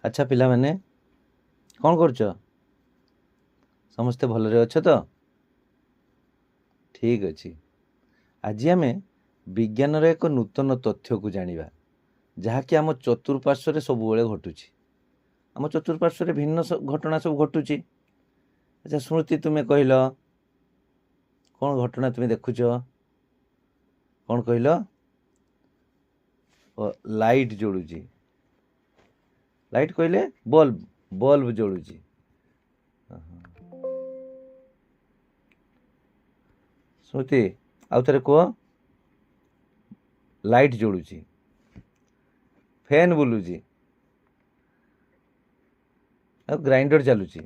अच्छा पिलामाने कौन करुଛ? ସମସ୍ତେ ଭଲରେ ଅଛ ତ? ଠିକ୍ ଅଛି। ଆଜି ଆମେ ବିଜ୍ଞାନର ଏକ ନୂତନ ତଥ୍ୟକୁ ଜାଣିବା, ଯାହାକି ଆମ ଚତୁଃପାର୍ଶ୍ୱରେ ସବୁବେଳେ ଘଟୁଛି। ଆମ ଚତୁଃପାର୍ଶ୍ୱରେ ଭିନ୍ନ ଘଟଣା ସବୁ ଘଟୁଛି। ଆଚ୍ଛା ସ୍ମୃତି, ତୁମେ କହିଲ କ'ଣ ଘଟଣା ତୁମେ ଦେଖୁଛ? କ'ଣ କହିଲ? ଲାଇଟ୍ ଜଳୁଛି। ଲାଇଟ୍ କହିଲେ ବଲ୍ବ, ବଲ୍ବ ଜଳୁଛି। ସ୍ମୃତି ଆଉ ଥରେ କୁହ। ଲାଇଟ୍ ଜଳୁଛି, ଫ୍ୟାନ୍ ବୁଲୁଛି, ଆଉ ଗ୍ରାଇଣ୍ଡର ଚାଲୁଛି।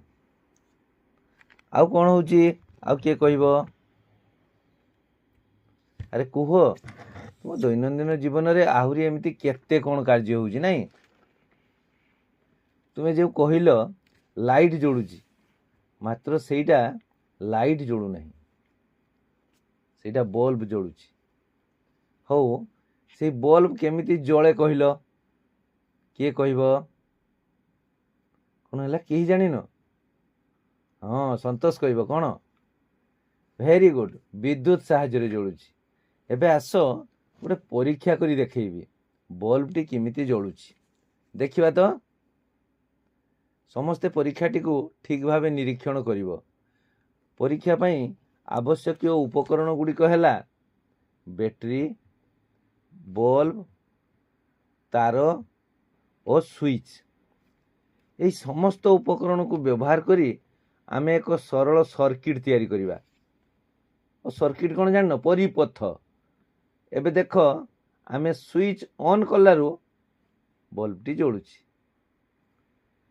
ଆଉ କ'ଣ ହଉଛି? ଆଉ କିଏ କହିବ? ଆରେ କୁହ, ତୁମ ଦୈନନ୍ଦିନ ଜୀବନରେ ଆହୁରି ଏମିତି କେତେ କ'ଣ କାର୍ଯ୍ୟ ହେଉଛି ନାଇଁ? ତୁମେ ଯେଉଁ କହିଲ ଲାଇଟ୍ ଜଳୁଛି, ମାତ୍ର ସେଇଟା ଲାଇଟ୍ ଜଳୁନାହିଁ, ସେଇଟା ବଲ୍ବ ଜଳୁଛି। ହଉ, ସେଇ ବଲ୍ବ କେମିତି ଜଳେ କହିଲ? କିଏ କହିବ? କ'ଣ ହେଲା, କେହି ଜାଣିନ? ହଁ, ସନ୍ତୋଷ କହିବ। କ'ଣ? ଭେରି ଗୁଡ୍, ବିଦ୍ୟୁତ ସାହାଯ୍ୟରେ ଜଳୁଛି। ଏବେ ଆସ ଗୋଟେ ପରୀକ୍ଷା କରି ଦେଖେଇବି ବଲ୍ବଟି କେମିତି ଜଳୁଛି। ଦେଖିବା ତ। ସମସ୍ତେ ପରୀକ୍ଷାଟିକୁ ଠିକ୍ ଭାବେ ନିରୀକ୍ଷଣ କରିବ। ପରୀକ୍ଷା ପାଇଁ ଆବଶ୍ୟକୀୟ ଉପକରଣ ଗୁଡ଼ିକ ହେଲା ବ୍ୟାଟେରୀ, ବଲ୍ବ, ତାର ଓ ସୁଇଚ୍। ଏହି ସମସ୍ତ ଉପକରଣକୁ ବ୍ୟବହାର କରି ଆମେ ଏକ ସରଳ ସର୍କିଟ୍ ତିଆରି କରିବା। ଓ ସର୍କିଟ୍ କ'ଣ ଜାଣିନ? ପରିପଥ। ଏବେ ଦେଖ, ଆମେ ସୁଇଚ୍ ଅନ୍ କଲାରୁ ବଲ୍ବଟି ଜଳୁଛି,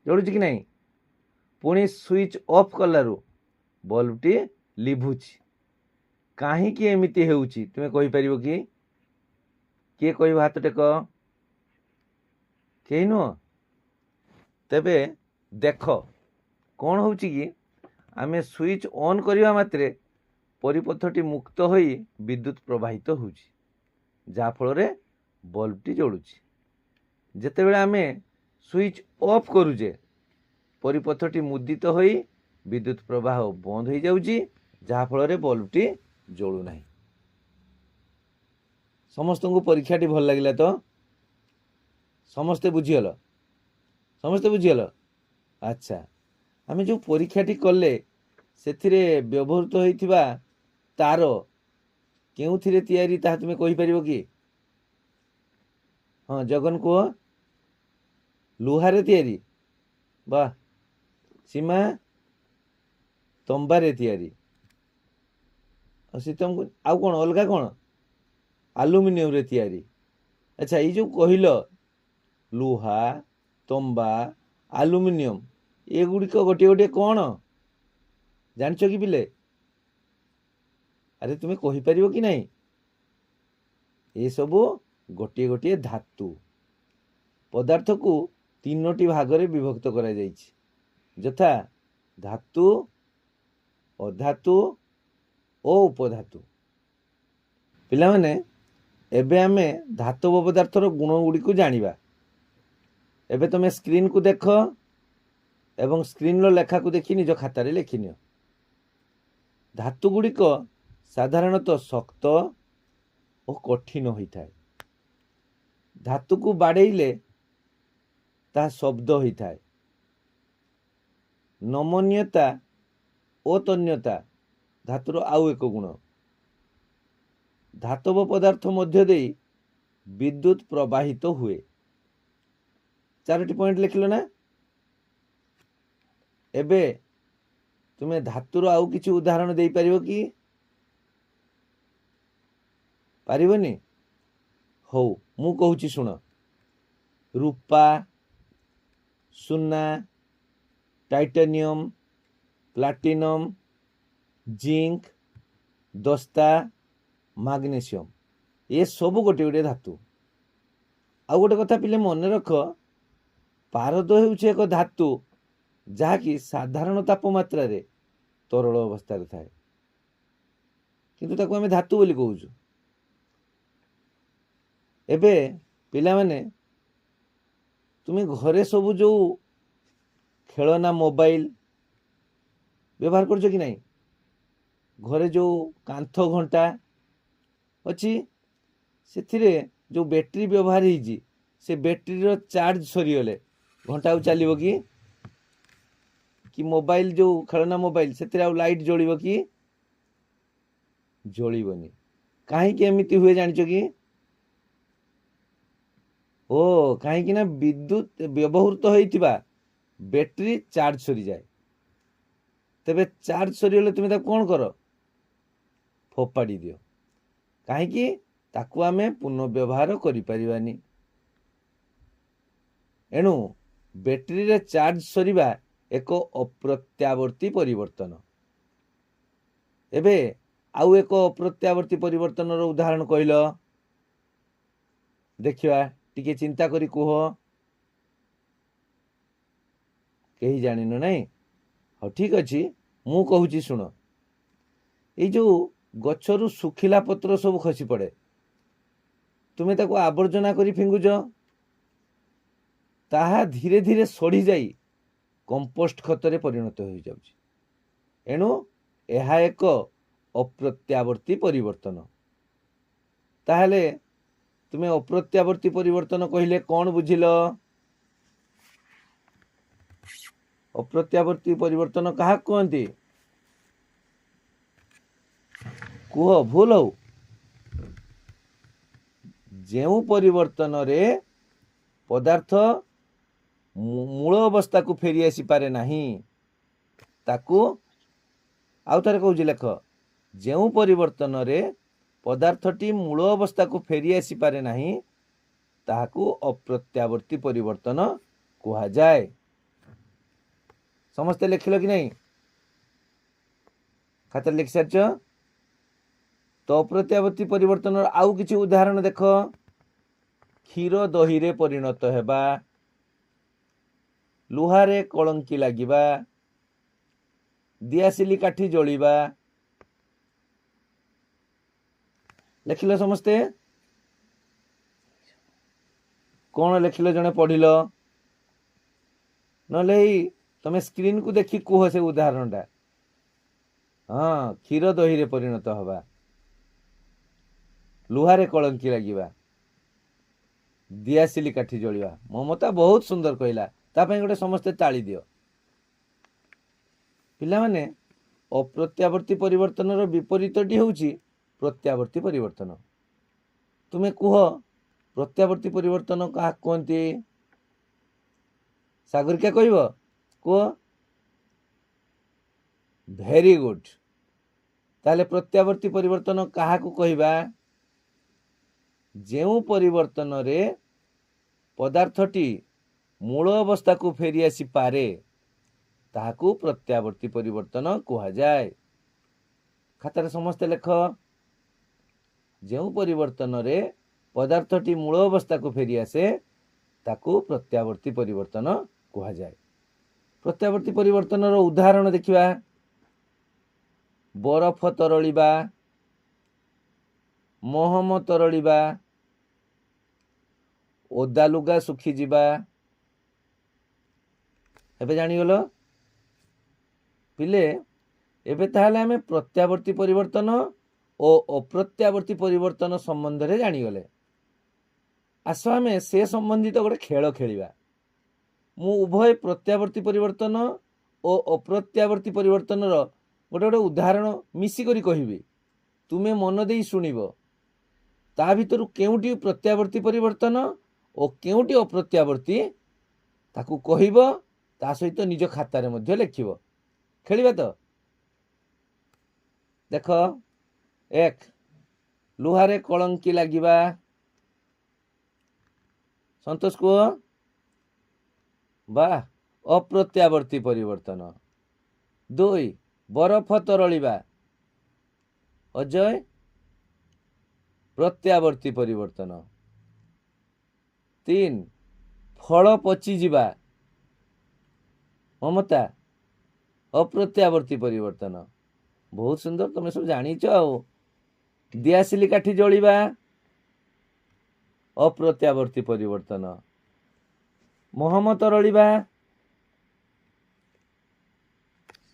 ଜଳୁଛି କି ନାହିଁ? ପୁଣି ସୁଇଚ୍ ଅଫ୍ କଲାରୁ ବଲ୍ବଟି ଲିଭୁଛି। କାହିଁକି ଏମିତି ହେଉଛି ତୁମେ କହିପାରିବ କି? କିଏ କହିବ? ହାତ ଟେକ। କେହି ନୁହଁ? ତେବେ ଦେଖ କ'ଣ ହେଉଛି କି, ଆମେ ସୁଇଚ୍ ଅନ୍ କରିବା ମାତ୍ରେ ପରିପଥଟି ମୁକ୍ତ ହୋଇ ବିଦ୍ୟୁତ ପ୍ରବାହିତ ହେଉଛି, ଯାହାଫଳରେ ବଲ୍ବଟି ଜଳୁଛି। ଯେତେବେଳେ ଆମେ ସୁଇଚ୍ ଅଫ୍ କରୁଛେ, ପରିପଥଟି ମୁଦିତ ହୋଇ ବିଦ୍ୟୁତ ପ୍ରବାହ ବନ୍ଦ ହୋଇଯାଉଛି, ଯାହାଫଳରେ ବଲ୍ବଟି ଜଳୁନାହିଁ। ସମସ୍ତଙ୍କୁ ପରୀକ୍ଷାଟି ଭଲ ଲାଗିଲା ତ? ସମସ୍ତେ ବୁଝିଗଲ? ସମସ୍ତେ ବୁଝିଗଲ? ଆଚ୍ଛା, ଆମେ ଯେଉଁ ପରୀକ୍ଷାଟି କଲେ ସେଥିରେ ବ୍ୟବହୃତ ହୋଇଥିବା ତାର କେଉଁଥିରେ ତିଆରି ତାହା ତୁମେ କହିପାରିବ କି? ହଁ, ଜଗନ କୁହ। ଲୁହାରେ ତିଆରି? ବା। ସୀମା? ତମ୍ବାରେ ତିଆରି। ଶୀତମକୁ ଆଉ କ'ଣ ଅଲଗା କ'ଣ? ଆଲୁମିନିୟମରେ ତିଆରି। ଆଚ୍ଛା, ଏଇ ଯେଉଁ କହିଲ ଲୁହା, ତମ୍ବା, ଆଲୁମିନିୟମ, ଏଗୁଡ଼ିକ ଗୋଟିଏ ଗୋଟିଏ କ'ଣ ଜାଣିଛ କି ପିଲେ? ଆରେ ତୁମେ କହିପାରିବ କି ନାହିଁ? ଏସବୁ ଗୋଟିଏ ଗୋଟିଏ ଧାତୁ। ପଦାର୍ଥକୁ ତିନୋଟି ଭାଗରେ ବିଭକ୍ତ କରାଯାଇଛି, ଯଥା ଧାତୁ, ଅଧାତୁ ଓ ଉପଧାତୁ। ପିଲାମାନେ, ଏବେ ଆମେ ଧାତବ ପଦାର୍ଥର ଗୁଣ ଗୁଡ଼ିକୁ ଜାଣିବା। ଏବେ ତମେ ସ୍କ୍ରିନ୍କୁ ଦେଖ ଏବଂ ସ୍କ୍ରିନ୍ର ଲେଖାକୁ ଦେଖି ନିଜ ଖାତାରେ ଲେଖିନିଅ। ଧାତୁ ଗୁଡ଼ିକ ସାଧାରଣତଃ ଶକ୍ତ ଓ କଠିନ ହୋଇଥାଏ। ଧାତୁକୁ ବାଡ଼େଇଲେ ତାହା ଶବ୍ଦ ହୋଇଥାଏ। ନମନୀୟତା ଓ ତନ୍ୟତା ଧାତୁର ଆଉ ଏକ ଗୁଣ। ଧାତବ ପଦାର୍ଥ ମଧ୍ୟ ଦେଇ ବିଦ୍ୟୁତ ପ୍ରବାହିତ ହୁଏ। 4ଟି ପଏଣ୍ଟ ଲେଖିଲ ନା? ଏବେ ତୁମେ ଧାତୁର ଆଉ କିଛି ଉଦାହରଣ ଦେଇପାରିବ କି? ପାରିବନି? ହଉ, ମୁଁ କହୁଛି ଶୁଣ। ରୂପା, ସୁନା, ଟାଇଟାନିୟମ, ପ୍ଲାଟିନମ, ଜିଙ୍କ, ଦସ୍ତା, ମାଗ୍ନେସିୟମ, ଏସବୁ ଗୋଟିଏ ଗୋଟିଏ ଧାତୁ। ଆଉ ଗୋଟେ କଥା ପିଲେ ମନେ ରଖ, ପାରଦ ହେଉଛି ଏକ ଧାତୁ ଯାହାକି ସାଧାରଣ ତାପମାତ୍ରାରେ ତରଳ ଅବସ୍ଥାରେ ଥାଏ, କିନ୍ତୁ ତାକୁ ଆମେ ଧାତୁ ବୋଲି କହୁଛୁ। ଏବେ ପିଲାମାନେ, তুমি ঘरे सब जो खेलना मोबाइल व्यवहार करछ कि नहीं, घरे जो कांथ घंटा अच्छी से जो बैटरी व्यवहार होइछि से बैटरी रो चार्ज सरीगले घंटा आउ चलिबो कि मोबाइल जो खेलना मोबाइल से आउ लाइट जलिबो कि जलिबोनी। कहीं एमती हुए जानिछ कि ओ कहीं ना विद्युत व्यवहृत होइतिबा बैटरी चार्ज सरी जाए। तेबे चार्ज सरीगले तुम कौन कर फोपाड़ी दियो कहीं ताकू आमे पुनः व्यवहार करि परिबानी। एणु बैटरी रे चार्ज सरीबा एक अप्रत्यावर्ती परिवर्तन। एबे आउ एक अप्रत्यावर्ती परिवर्तन रो उदाहरण कहल देखिवा, टिके चिंता करी कुह। कहीं जानिन नहीं? हाँ ठीक अच्छी, मु कहूची शुण। ये जो गछरु सुखिला पत्र सब खसी पड़े, तुम्हें ताको आवर्जना करी फिंगुच, ताहा धीरे धीरे सड़ी जाई कंपोस्ट खतरे परिणत हो जाउची। एणु एहा एक अप्रत्यावर्ती परिवर्तन। ताहले तुम्हें अप्रत्यावर्ती परिवर्तन कहले कौन बुझिल? अप्रत्यावर्ती परिवर्तन कहा कहती कुह भूल हो? जेउ परिवर्तन रे पदार्थ मूल अवस्था को फेरी आसी पारे नहीं ताकू आउ थरे कहूँ लेख, जेउ परिवर्तन रे पदार्थटी मूल अवस्था को फेरी आसी पारे नहीं ताकू अप्रत्यावर्ती परिवर्तन कहा जाए। समस्ते लिखिल कि नहीं? खाता लिखि सारछ? तो अप्रत्यावर्ती परिवर्तन आउ किछि उदाहरण देख। क्षीर दही रे परिणत हेबा, लुहारे कलंकी लागिबा, दियासिली काठी जलिबा। लिखिल समस्ते? कौन लिखिल जने पढ़िल? नले तमे स्क्रीन को देखी कुह से उदाहरण टा। हाँ, क्षीर दही रे परिणत हवा, लुहारे कलंकी लागिबा, दियासिली काठी जलिबा। ममता बहुत सुंदर कहला, ता पई गोटे समस्ते ताली दियो। पिला माने अप्रत्यावर्ती परिवर्तन रो विपरीतटी होउची प्रत्यावर्ती परिवर्तन। तुमे कुह प्रत्यावर्ती परिवर्तन कहा कहती? सागरिका कहब कुह? Very good. ताले प्रत्यावर्ती परिवर्तन कहा को कहबा? जेउ परिवर्तन रे पदार्थटी मूल अवस्था को फेरी आसी पारे ताहाकू प्रत्यावर्ती परिवर्तन कहा जाए। खातार समस्ते लेख, जेउ परिवर्तन रे पदार्थटी मूल अवस्था को फेरी आसे ताकू प्रत्यावर्ती परिवर्तन कहा जाए। प्रत्यावर्ती परिवर्तन रो उदाहरण देखिबा, बरफ तरलिबा, मोहम तरलिबा, ओदा लुगा सुखी जिबा। एबे जानिगलो पिले? एबे ताहले हमें प्रत्यावर्ती परिवर्तन और अप्रत्यावर्ती परिवर्तन संबंध रे जानिगले। आस आमे से संबंधित गोटे खेल खेलिबा। मु उभय प्रत्यावर्ती परिवर्तन और अप्रत्यावर्ती परिवर्तन रो गोटे गोटे उदाहरण मिसी करी कहिबी, तुमे मन देई सुनिबो। ता भितरु केउटी प्रत्यावर्ती परिवर्तन और केउटी अप्रत्यावर्ती ताकू कहिबो, ता सहित निज खाता रे मध्य लिखिबो। खेलिबा तो? देख, एक लुहारे कलंकी लागिबा, संतोष को बा अप्रत्यावर्ती परिवर्तन। दुई बरफ तरलिबा, अजय प्रत्यावर्ती परिवर्तन। तीन फल पची जिबा, ममता अप्रत्यावर्ती परिवर्तन। बहुत सुंदर, तुम सब जानिच। दियासिली काठी जलिबा अप्रत्यावर्ती परिवर्तन। ମହମ ତରଳିବା,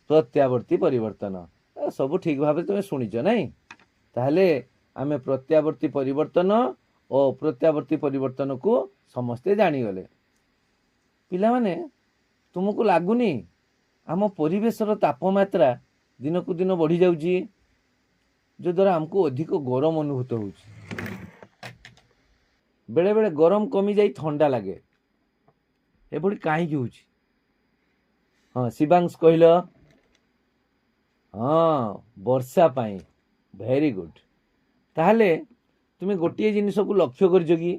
ପ୍ରତ୍ୟାବର୍ତ୍ତୀ ପରିବର୍ତ୍ତନ। ସବୁ ଠିକ ଭାବେ ତୁମେ ଶୁଣିଛ ନାଇଁ? ତାହେଲେ ଆମେ ପ୍ରତ୍ୟାବର୍ତ୍ତୀ ପରିବର୍ତ୍ତନ ଓ ପ୍ରତ୍ୟାବର୍ତ୍ତୀ ପରିବର୍ତ୍ତନକୁ ସମସ୍ତେ ଜାଣିଗଲେ। ପିଲାମାନେ, ତୁମକୁ ଲାଗୁନି ଆମ ପରିବେଶର ତାପମାତ୍ରା ଦିନକୁ ଦିନ ବଢ଼ି ଯାଉଛି, ଯଦ୍ୱାରା ଆମକୁ ଅଧିକ ଗରମ ଅନୁଭୂତ ହେଉଛି। ବେଳେବେଳେ ଗରମ କମିଯାଇ ଥଣ୍ଡା ଲାଗେ। ଏଭଳି କାହିଁକି ହେଉଛି? ହଁ ଶିବାଂଶ କହିଲ। ହଁ, ବର୍ଷା ପାଇଁ। Very good. ତାହେଲେ ତୁମେ ଗୋଟିଏ ଜିନିଷକୁ ଲକ୍ଷ୍ୟ କରିଛ କି?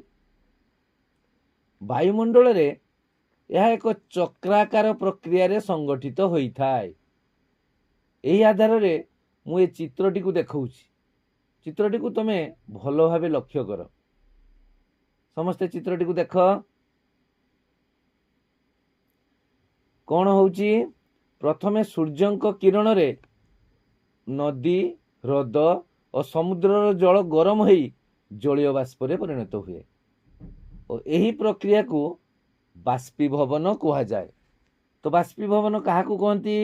ବାୟୁମଣ୍ଡଳରେ ଏହା ଏକ ଚକ୍ରାକାର ପ୍ରକ୍ରିୟାରେ ସଂଗଠିତ ହୋଇଥାଏ। ଏହି ଆଧାରରେ ମୁଁ ଏ ଚିତ୍ରଟିକୁ ଦେଖାଉଛି। ଚିତ୍ରଟିକୁ ତମେ ଭଲ ଭାବେ ଲକ୍ଷ୍ୟ କର। ସମସ୍ତେ ଚିତ୍ରଟିକୁ ଦେଖ। କ'ଣ ହେଉଛି? ପ୍ରଥମେ ସୂର୍ଯ୍ୟଙ୍କ କିରଣରେ ନଦୀ, ହ୍ରଦ ଓ ସମୁଦ୍ରର ଜଳ ଗରମ ହୋଇ ଜଳୀୟ ବାଷ୍ପରେ ପରିଣତ ହୁଏ ଓ ଏହି ପ୍ରକ୍ରିୟାକୁ ବାଷ୍ପୀଭବନ କୁହାଯାଏ। ତ ବାଷ୍ପୀଭବନ କାହାକୁ କହନ୍ତି?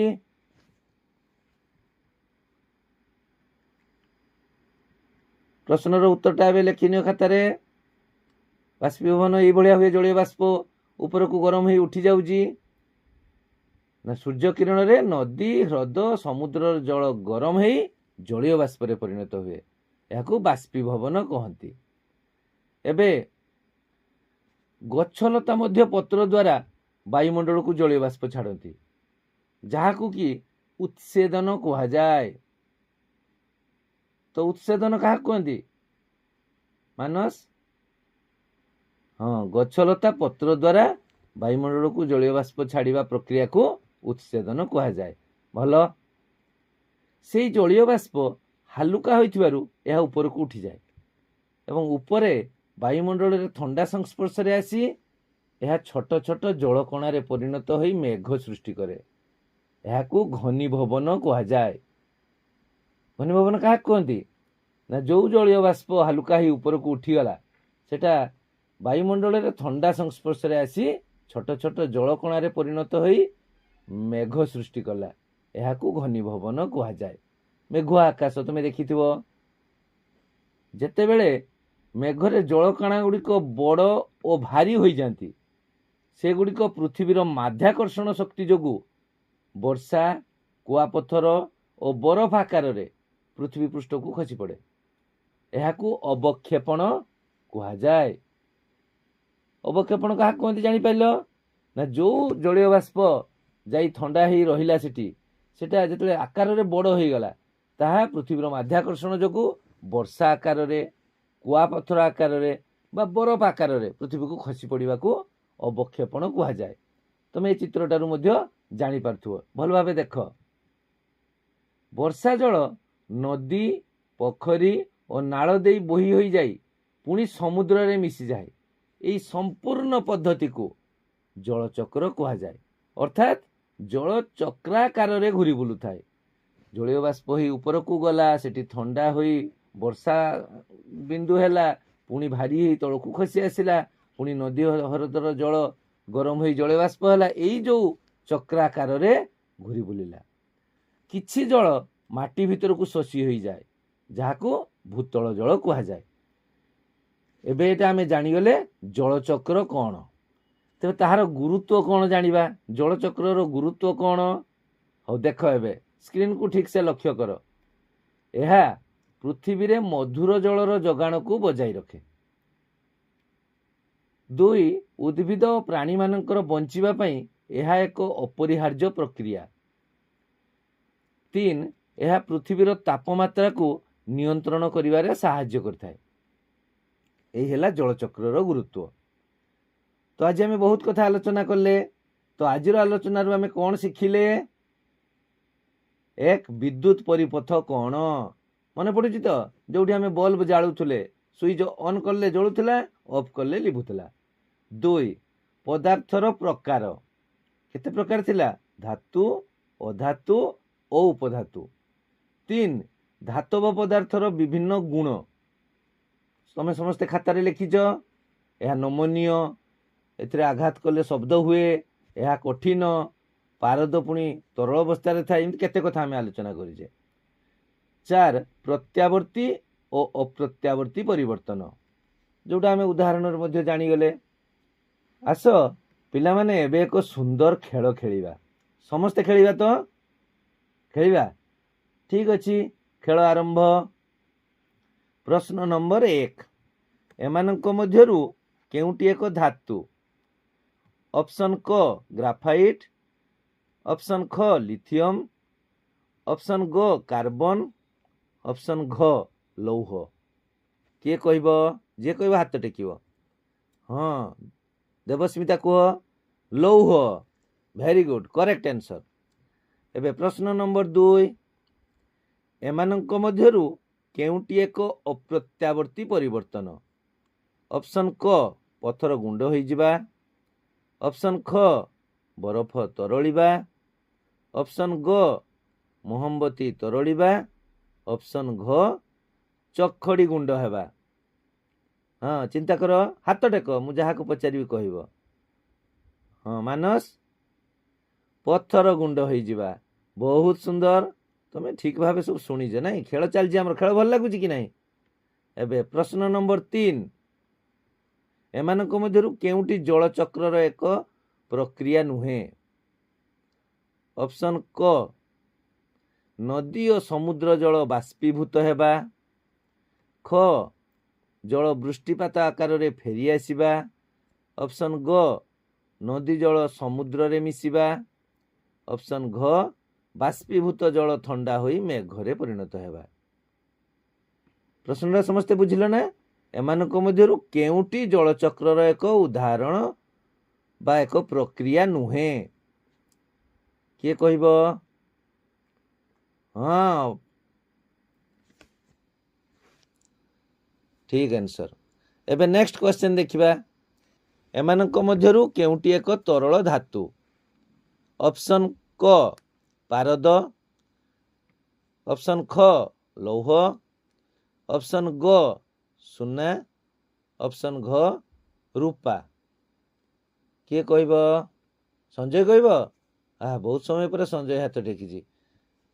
ପ୍ରଶ୍ନର ଉତ୍ତରଟା ଏବେ ଲେଖିନିଅ ଖାତାରେ। ବାଷ୍ପୀଭବନ ଏଇଭଳିଆ ହୁଏ। ଜଳୀୟ ବାଷ୍ପ ଉପରକୁ ଗରମ ହୋଇ ଉଠି ଯାଉଛି। ନା, ସୂର୍ଯ୍ୟ କିରଣରେ ନଦୀ, ହ୍ରଦ, ସମୁଦ୍ରର ଜଳ ଗରମ ହୋଇ ଜଳୀୟ ବାଷ୍ପରେ ପରିଣତ ହୁଏ। ଏହାକୁ ବାଷ୍ପୀଭବନ କହନ୍ତି। ଏବେ ଗଛଲତା ମଧ୍ୟ ପତ୍ର ଦ୍ୱାରା ବାୟୁମଣ୍ଡଳକୁ ଜଳୀୟ ବାଷ୍ପ ଛାଡ଼ନ୍ତି, ଯାହାକୁ କି ଉତ୍ସେଦନ କୁହାଯାଏ। ତ ଉତ୍ସେଦନ କାହାକୁ କୁହନ୍ତି ମାନସ? ହଁ, ଗଛଲତା ପତ୍ର ଦ୍ୱାରା ବାୟୁମଣ୍ଡଳକୁ ଜଳୀୟ ବାଷ୍ପ ଛାଡ଼ିବା ପ୍ରକ୍ରିୟାକୁ ଉତ୍ସେଦନ କୁହାଯାଏ। ଭଲ। ସେଇ ଜଳୀୟ ବାଷ୍ପ ହାଲୁକା ହୋଇଥିବାରୁ ଏହା ଉପରକୁ ଉଠିଯାଏ ଏବଂ ଉପରେ ବାୟୁମଣ୍ଡଳରେ ଥଣ୍ଡା ସଂସ୍ପର୍ଶରେ ଆସି ଏହା ଛୋଟ ଛୋଟ ଜଳକଣାରେ ପରିଣତ ହୋଇ ମେଘ ସୃଷ୍ଟି କରେ। ଏହାକୁ ଘନୀଭବନ କୁହାଯାଏ। ଘନୀଭବନ କାହାକୁ କୁହନ୍ତି? ନା, ଯେଉଁ ଜଳୀୟ ବାଷ୍ପ ହାଲୁକା ହୋଇ ଉପରକୁ ଉଠିଗଲା, ସେଟା ବାୟୁମଣ୍ଡଳରେ ଥଣ୍ଡା ସଂସ୍ପର୍ଶରେ ଆସି ଛୋଟ ଛୋଟ ଜଳକଣାରେ ପରିଣତ ହୋଇ ମେଘ ସୃଷ୍ଟି କଲା। ଏହାକୁ ଘନୀଭବନ କୁହାଯାଏ। ମେଘୁଆ ଆକାଶ ତୁମେ ଦେଖିଥିବ। ଯେତେବେଳେ ମେଘରେ ଜଳକଣା ଗୁଡ଼ିକ ବଡ଼ ଓ ଭାରୀ ହୋଇଯାନ୍ତି, ସେଗୁଡ଼ିକ ପୃଥିବୀର ମାଧ୍ୟାକର୍ଷଣ ଶକ୍ତି ଯୋଗୁଁ ବର୍ଷା, କୁଆପଥର ଓ ବରଫ ଆକାରରେ ପୃଥିବୀ ପୃଷ୍ଠକୁ ଖସି ପଡ଼େ। ଏହାକୁ ଅବକ୍ଷେପଣ କୁହାଯାଏ। ଅବକ୍ଷେପଣ କାହାକୁ କୁହନ୍ତି ଜାଣିପାରିଲ? ନା, ଯେଉଁ ଜଳୀୟ ବାଷ୍ପ ଯାଇ ଥଣ୍ଡା ହେଇ ରହିଲା ସେଟା ଯେତେବେଳେ ଆକାରରେ ବଡ଼ ହୋଇଗଲା, ତାହା ପୃଥିବୀର ମାଧ୍ୟାକର୍ଷଣ ଯୋଗୁଁ ବର୍ଷା ଆକାରରେ, କୁଆପଥର ଆକାରରେ ବା ବରଫ ଆକାରରେ ପୃଥିବୀକୁ ଖସି ପଡ଼ିବାକୁ ଅବକ୍ଷେପଣ କୁହାଯାଏ। ତମେ এই ଚିତ୍ରଟାରୁ ମଧ୍ୟ ଜାଣିପାରୁଥିବ। ଭଲ ଭାବେ ଦେଖ। ବର୍ଷା ଜଳ ନଦୀ, ପୋଖରୀ ଓ ନାଳ ଦେଇ ବୋହି ହୋଇଯାଇ ପୁଣି ସମୁଦ୍ରରେ ମିଶିଯାଏ। ଏହି ସମ୍ପୂର୍ଣ୍ଣ ପଦ୍ଧତିକୁ ଜଳଚକ୍ର କୁହାଯାଏ। ଅର୍ଥାତ୍ ଜଳ ଚକ୍ରାକାରରେ ଘୁରି ବୁଲୁଥାଏ। ଜଳୀୟ ବାଷ୍ପ ହୋଇ ଉପରକୁ ଗଲା, ସେଠି ଥଣ୍ଡା ହୋଇ ବର୍ଷା ବିନ୍ଦୁ ହେଲା, ପୁଣି ଭାରୀ ହୋଇ ତଳକୁ ଖସି ଆସିଲା, ପୁଣି ନଦୀ ହ୍ରଦର ଜଳ ଗରମ ହୋଇ ଜଳୀୟ ବାଷ୍ପ ହେଲା। ଏଇ ଯେଉଁ ଚକ୍ରାକାରରେ ଘୁରି ବୁଲିଲା। କିଛି ଜଳ ମାଟି ଭିତରକୁ ଶୋଷି ହୋଇଯାଏ, ଯାହାକୁ ଭୂତଳ ଜଳ କୁହାଯାଏ। ଏବେ ଏଟା ଆମେ ଜାଣିଗଲେ ଜଳଚକ୍ର କ'ଣ। ତେବେ ତାହାର ଗୁରୁତ୍ୱ କ'ଣ ଜାଣିବା? ଜଳଚକ୍ରର ଗୁରୁତ୍ୱ କ'ଣ? ହଉ ଦେଖ, ଏବେ ସ୍କ୍ରିନକୁ ଠିକ ସେ ଲକ୍ଷ୍ୟ କର। ଏହା ପୃଥିବୀରେ ମଧୁର ଜଳର ଯୋଗାଣକୁ ବଜାଇ ରଖେ। 2. ଉଦ୍ଭିଦ ଓ ପ୍ରାଣୀମାନଙ୍କର ବଞ୍ଚିବା ପାଇଁ ଏହା ଏକ ଅପରିହାର୍ଯ୍ୟ ପ୍ରକ୍ରିୟା। 3. ଏହା ପୃଥିବୀର ତାପମାତ୍ରାକୁ ନିୟନ୍ତ୍ରଣ କରିବାରେ ସାହାଯ୍ୟ କରିଥାଏ। ଏହି ହେଲା ଜଳଚକ୍ରର ଗୁରୁତ୍ୱ। ତ ଆଜି ଆମେ ବହୁତ କଥା ଆଲୋଚନା କଲେ। ତ ଆଜିର ଆଲୋଚନାରୁ ଆମେ କ'ଣ ଶିଖିଲେ? ଏକ, ବିଦ୍ୟୁତ ପରିପଥ କ'ଣ? ମନେ ପଡୁଛି ତ? ଯୋଉଠି ଆମେ ବଲ୍ବ ଜାଳୁଥିଲେ, ସୁଇଚ ଅନ୍ କଲେ ଜଳୁଥିଲା, ଅଫ୍ କଲେ ଲିଭୁଥିଲା। 2. ପଦାର୍ଥର ପ୍ରକାର। କେତେ ପ୍ରକାର ଥିଲା? ଧାତୁ, ଅଧାତୁ ଓ ଉପଧାତୁ। 3. ଧାତବ ପଦାର୍ଥର ବିଭିନ୍ନ ଗୁଣ। ତମେ ସମସ୍ତେ ଖାତାରେ ଲେଖିଛ। ଏହା ନମନୀୟ, एथिरे आघात कले शब्द हुए, यह कठिन, पारद पुणी तरल अवस्था थाए, एमती केते कथा आम आलोचना करिजे। 4 प्रत्यावर्ती और अप्रत्यावर्ती परिवर्तन, जोटा आम उदाहरण मध्य जानीगले। आस पिला माने एबे एक सुंदर खेल खेलिबा, समस्ते खेलिबा तो खेलिबा, ठीक अछि, खेल आरंभ। प्रश्न नंबर 1, एमानक मध्यरु केउटी एक धातु? ऑप्शन क ग्राफाइट, ऑप्शन ख लिथियम, ऑप्शन ग कार्बन, ऑप्शन घ लौह। किए कहब? जे कहब हाथ टेकिब। हाँ देवस्मिता कह, लौह। Very good, correct answer. एबे प्रश्न नंबर 2, एमानक मध्यरु केउटी एक अप्रत्यावर्ती परिवर्तन? ऑप्शन क पथर गुंड होई जिबा, ऑप्शन ख बरफ तरलिबा, ऑप्शन ग मोहम्बती तरलिबा, ऑप्शन घ चखड़ी गुंड हेबा। हाँ चिंता कर, हाथ टेक, मु जहा को पचारि कहब। हाँ मानस, पत्थर गुंड होई जिबा। बहुत सुंदर, तुम ठीक भाव सब शुणीज ना। खेल चलछि हमर, खेल भल लागुछि कि नहीं? एबे प्रश्न नंबर 3, एमानक मध्यरु केउटी जलचक्रर एक प्रक्रिया नुहे? ऑप्शन क नदी और समुद्र जल बाष्पीभूत हेबा, ख जल वृष्टिपात आकार रे फेरी आसिबा, ऑप्शन ग नदी जल समुद्र रे मिसिबा, ऑप्शन घ बाष्पीभूत जल ठंडा होई मेघरे परिणत हेबा। प्रश्न समस्ते बुझिल ना? एमानक मध्यरु केउटी जलचक्रर एक उदाहरण बा एक प्रक्रिया नुहे? किए कहब? हाँ ठीक आंसर। एबे नेक्स्ट क्वेश्चन देखिबा, एमानक मध्यरु केउटी एक तरल धातु? ऑप्शन क पारद, ऑप्शन ख लौह, ऑप्शन ग सुना, ऑप्शन घ रूपा। किए कहब? संजय कहब? बहुत समय पर संजय हाथ टेकिछि।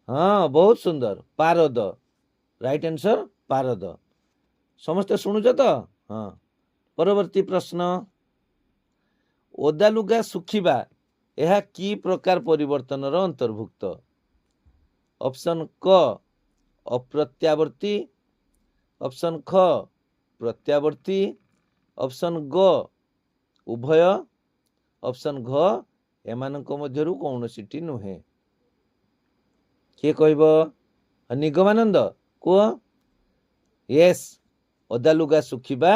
हाँ बहुत सुंदर, पारद, राइट आंसर पारद। समस्ते शुणुच तो? हाँ परवर्ती प्रश्न, ओदा लुगा सुखिबा यह कि प्रकार परिवर्तन अंतर्भुक्त? ऑप्शन क अप्रत्यावर्ती, ऑप्शन ख प्रत्यावर्ती, ऑप्शन ग उभय, ऑप्शन घ एमानक मध्यरु कौनसिटी नुहे? किए कहब? निगमानंद कह। यस, ओदा लुगा सुखिबा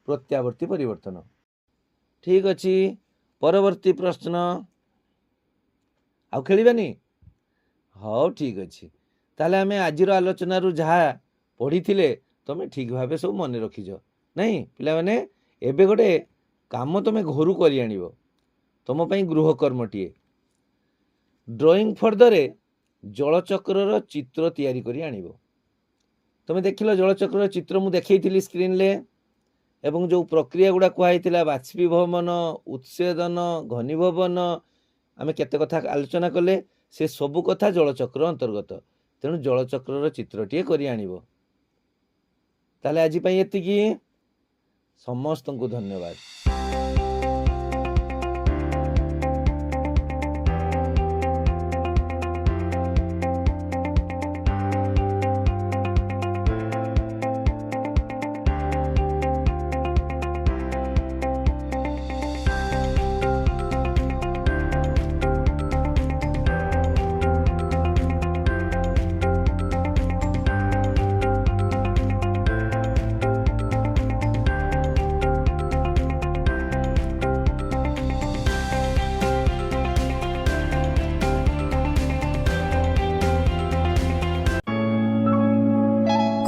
प्रत्यावर्ती परिवर्तन। ठीक अछि, परवर्ती प्रश्न। आउ खेलिबानी? हाँ ठीक अच्छे। ताले आमे आजिर आलोचना जहाँ पढ़ी थिले तुम ठीक भाव सब मन रखीज नहीं पिला माने? एबे गोटे काम तुम घरू करि आनिबो, तुम पई गृह कर्मटीए। ड्रॉइंग फर्दरे जलचक्रर चित्र तैयारी करि आनिबो। तुम देखिल जलचक्रर चित्र मु देखैथिली स्क्रीन ले, एवं जो प्रक्रिया गुड़ा कहला बाष्पीभवन, उत्सेदन, घनीभवन, आमे केते कथा आलोचना कले, से सबु कथा जलचक्र अंतर्गत। तेणु जलचक्रर चित्रटीए करि आनिबो। ताले आजि पई एतिकी। समस्तंकु धन्यवाद।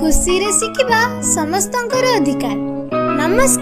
खुशी रे शिखिबा समस्तंकर अधिकार। नमस्कार।